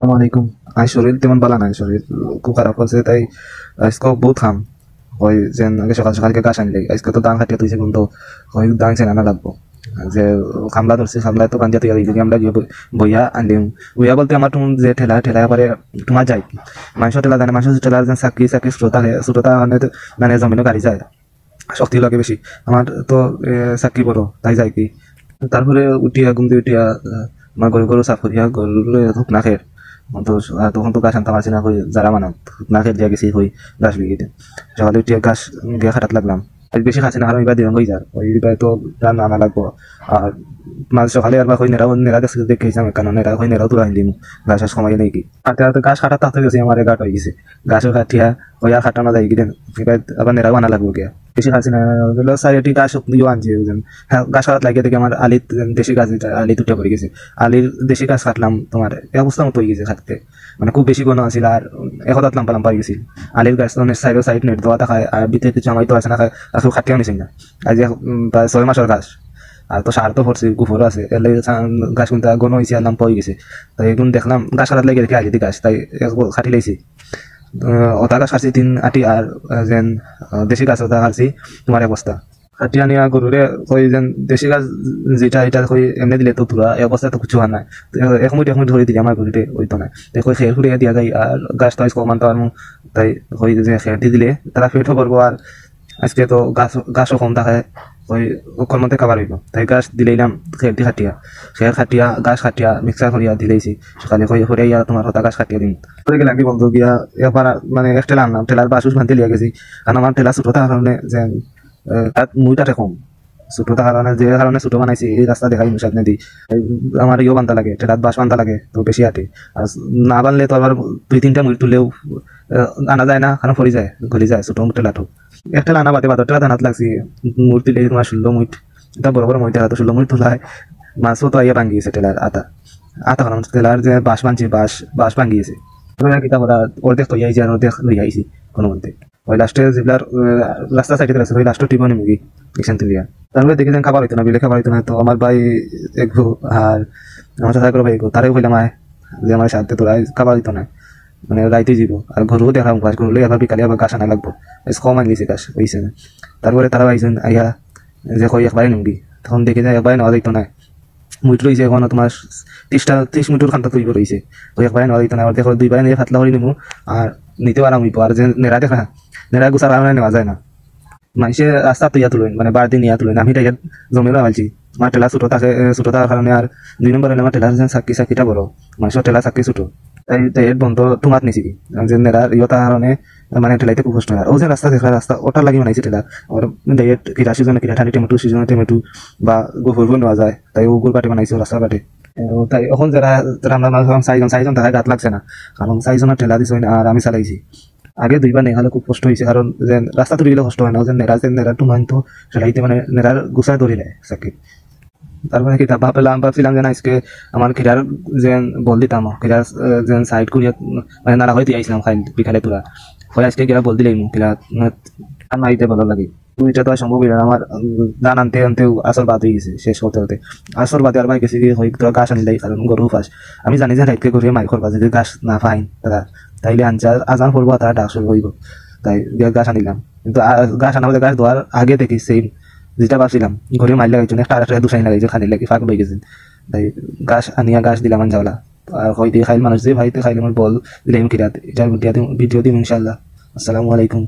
আসসালামাইকুম। আই শরীর তেমন বালা নাই, শরীর খুব খারাপ করছে, তাই আজকে বহুত খাম হয় যেন আগে সকাল সকালকে গাছ আনলে আজকে তো দান খাটিয়ে তুইছে কিন্তু হয় দান সে আনা লাগবো যে খামলা ধরছে, খামলা তো কান্দিয়া তুই যদি আমরা গিয়ে বইয়া আনলিম বইয়া বলতে আমার তুমি যে ঠেলা ঠেলা পারে তোমার যায় মানুষ ঠেলা জানে, মানুষ ঠেলার যেন চাকরি চাকরি শ্রোতা মানে জমিনও গাড়ি যায়, শক্তি লাগে বেশি। আমার তো চাকরি বড় তাই যায় কি, তারপরে উঠিয়া ঘুম দিয়ে উঠিয়া আমার গরু গরু সাফ করিয়া গরু ধূপ না খেয়ে তো তখন তো গাছ আনতে পারছি না, হই যারা মানাম না খেয়ে দিয়া গেছি, হই গাছ বিঘিতে সকালে উঠিয়া গাছ গিয়ে খাটাত লাগলাম। আজ বেশি খাচ্ছি না, কারণ এবার দিন হয়ে যার ওই এবার তো রান্না আনা লাগবো। আর মাঝ সকালে আর বা হই নেড়াও নেড়া গাছ দেখেছিলাম, কারণ নেড়া হই নেড়াও তুলা দিম গাছ আর সময় নেই কি হাতে হাতে গাছ কাটা তাতে গেছে, আমার গাট হয়ে গেছে গাছও কাটিয়া হইয়া খাটানো যায় কি দেন এবার আবার নেড়াও আনা লাগবো গিয়া। বেশি খাচ্ছি না, চারিটি গাছ দিয়েও আনছি হ্যাঁ, গাছ কাটাত লাগিয়ে দেখি আমার আলিত দেশি গাছ আলি দুটো পড়ে গেছে। আলির দেশি গাছ কাটলাম, তোমার এই অবস্থা মতো হয়ে গেছে খাটতে, মানে খুব বেশি ঘন আছিল আর একদাত লাম্পা লাম্পা হয়ে গেছিল। আলির গাছ তো সাইডে সাইড নেট দেওয়া দেখায় আর ভিতরে কিছু আমায় তো আছে না, আসলে খাটিয়াও নিছেন না। আজ প্রায় 6 মাসের গাছ, আর তো সার তো পড়ছে গুফরও আছে, এর লাগে গাছ কিন্তু ঘন হয়েছে আর লাম্পা হয়ে গেছে। তাই এখন দেখলাম গাছ কাটাত লাগিয়ে দেখি আলি গাছ, তাই খাটি লাইছি। ওটা গাছ কাটছি 3 আটি আর যেন দেশি গাছ ওটা কাটছি তোমার অবস্থা কাটিয়া নিয়া গরুরে কই যেন দেশি গাছ যেটা এটা কই এমনি দিলে তো পুরা এই অবস্থা তো কিছু হয় না। এক মুঠ ধরে দিলে আমার গরুতে ওইতো না, তাই কই খের ফুরিয়ে দিয়া যায় আর গাছ তো কমান তো আর তাই কই যে খের দিয়ে দিলে তারা পেটও করবো। আর আজকে তো গাছও কম থাকে, ওই কর্মতে খাবার হইব, তাই গাছ দিলাম খের দিয়ে খাটিয়া খের খাটিয়া গাছ খাটিয়া মিক্সার করিয়া দিলেইছি। সকালে কই হরিয়া তোমার হতা গাছ খাটিয়া দিন করে গেলাম কি বন্ধু গিয়া এবার মানে এক ঠেলা আনলাম, ঠেলার বাসুস ভান্তি লিয়া গেছি, কারণ আমার ঠেলা ছোট থাকার কারণে যে তাত মুইটাতে কম ছোট থাকার কারণে, যে কারণে ছোট বানাইছি এই রাস্তা দেখাই সামনে দি আমার ইয়েও বান্ধা লাগে, ঠেলাত বাস বান্ধা লাগে তো বেশি হাঁটে। আর না বানলে তো আবার 2-3টা মুড়ি তুলেও আনা যায় না, কারণ পড়ে যায় গলি যায় ছোট ঠেলাটো। এক ঠেলা আনা বাদে বাদর ঠেলা দানাত লাগছি মুড়ি তুলে তোমার 16 মুঠ, এটা বড় বড় মুড়ি ঠেলা তো 16 মুঠ তোলায় মাছও তো আইয়া ভাঙ্গিয়েছে ঠেলার আতা আতা কারণ ঠেলার যে বাঁশ বানছি বাঁশ বাঁশ ভাঙ্গিয়েছে। কিতাব ওরা অর্ধেক তো আইছি আর অর্ধেক লই আইছি কোনো মধ্যে ওই লাস্টে যেগুলার রাস্তা সাইডে আছে ওই লাস্টও টিপনি মুগি দেখছেন তুলিয়া। তারপরে দেখি যেন খাবার হইতো না, বিলে খাবার হইতো না, তো আমার ভাই একগো আর আমার সাথে করে ভাই তারেও কইলাম আয় যে আমার সাথে তোরা খাবার হইতো না, মানে রাইতে যাব আর ঘরও দেখাম গাছ গরু আবার বিকালে আবার গাছ আনা লাগবো, কম আনলিছে গাছ হইছে না। তারপরে তারা আইছেন আইয়া যে কই একবারে নুঙ্গি, তখন দেখি যায় একবারে নেওয়া যাইতো না, মুইট রয়েছে এখন তোমার 30 মিটার খান্তা তৈরি রয়েছে, ওই একবারে নেওয়া যাইতো না। আর দেখো 2 বারে নিয়ে ফাতলা করে নিবো আর নিতেও আরাম হইব। আর যে নেড়া দেখা নেড়া গুছার কারণে নেওয়া যায় না, মানুষে রাস্তা তুইয়া তুলেন মানে বাড়তি নিয়ে তুলেন, আমি তাই জমিও রাখছি আমার ঠেলা ছোট থাকার কারণে। আর 2 নম্বর হলে আমার ঠেলার চাকরি চাকরিটা বড়, মানুষের ঠেলা চাকরি ছোট, তাই তাই বন্ধ তোমার নিছি যে নেড়ার ইয়তার কারণে মানে ঠেলাইতে খুব কষ্ট হয়। আর ও যে রাস্তা দেখা রাস্তা ওটার লাগি বানাইছে ঠেলা, আর ডাইরেক্ট কিরা সিজনে কিরা ঠান্ডি সিজনে টমেটো বা গোবর নেওয়া যায়, তাই ও গোল পাটে বানাইছে রাস্তার পাটে। তাই এখন যারা আমরা চাইজন তারা গাত লাগছে না, কারণ 4জনের ঠেলা দিছে আর আমি চালাইছি। আগে 2বার নেহালে খুব কষ্ট হয়েছে, কারণ যে রাস্তা তুলি গেলে কষ্ট হয় না, যে নেড়াটো মান তো সেটাইতে মানে নেড়ার গুছায় ধরে নেয় চাকরি। তারপরে কি ভাবছিলাম যে না আজকে আমার খিরার যে বল দিতাম খিরার যে সাইড করিয়া মানে নাড়া হয়ে দিয়েছিলাম খাই বিকালে তোরা হয় আজকে কিরা বল দিলাই কিরা মারিতে ভালো লাগে। এটা তো আর সম্ভব না আমার ধান আনতে আনতেও আসর বাদ হয়ে গেছে, শেষ হতে হতে আসর বাদে আর ভাই গেছে গিয়ে হয় তোরা গাছ আনিলাই, কারণ গরু ফাঁস আমি জানি যে রাইতকে ঘুরিয়ে মাইক করবা যদি গাছ না পাইন তারা তাইলে আজান করবো তারা ডাক শুরু হইব, তাই গাছ আনিলাম। কিন্তু গাছ আনা বলে গাছ ধোয়ার আগে দেখি সেম যেটা ভাবছিলাম ঘরে মাইল লাগাইছো একটা আর একটা দুসাই লাগাইছো খানি লাগি ফাঁক হয়ে গেছে, তাই গাছ আনিয়া গাছ দিলাম যাওলা। আর হয়তো খাইল মানুষ যে ভাইতে খাইলে আমার বল দিলাম কিরাত, এটার ভিডিও দিম ইনশাল্লাহ। আসসালামু আলাইকুম।